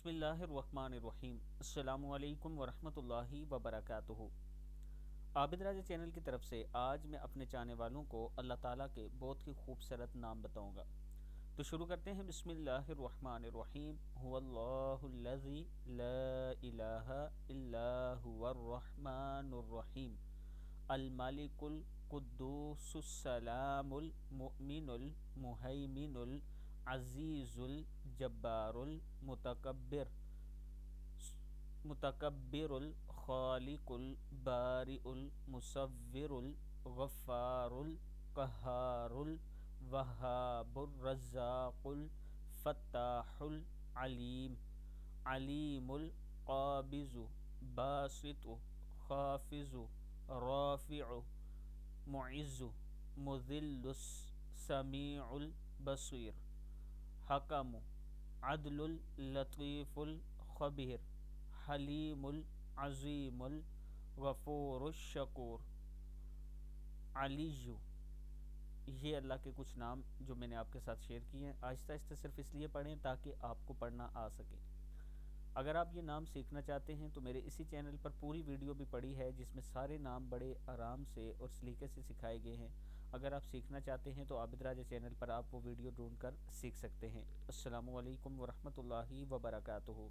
بسم اللہ الرحمن الرحیم۔ السلام علیکم ورحمۃ اللہ وبرکاتہ۔ عابد راجہ چینل کی طرف سے آج میں اپنے چاہنے والوں کو اللہ تعالیٰ کے بہت ہی خوبصورت نام بتاؤں گا، تو شروع کرتے ہیں۔ بسم اللہ الرحمن الرحیم۔ هو اللہ الذی لا الہ الا هو الرحمن الرحیم، الملک القدوس السلام المؤمن المہیمن العزیز الجبار المتکبر الخالق البارئ المصور الغفار القہار الوہاب الرزاق الفتاح العلیم، علیم القابض باسط خافض رافع معز مذل سمیع البصیر، حکم عدل اللطیف الخبیر، حلیم العظیم الغفور الشکور، علی۔ یہ اللہ کے کچھ نام جو میں نے آپ کے ساتھ شیئر کیے ہیں، آہستہ آہستہ صرف اس لیے پڑھیں تاکہ آپ کو پڑھنا آ سکے۔ اگر آپ یہ نام سیکھنا چاہتے ہیں تو میرے اسی چینل پر پوری ویڈیو بھی پڑی ہے جس میں سارے نام بڑے آرام سے اور سلیقے سے سکھائے گئے ہیں۔ اگر آپ سیکھنا چاہتے ہیں تو عابد راجہ چینل پر آپ وہ ویڈیو ڈھونڈ کر سیکھ سکتے ہیں۔ السلام علیکم ورحمۃ اللہ وبرکاتہ۔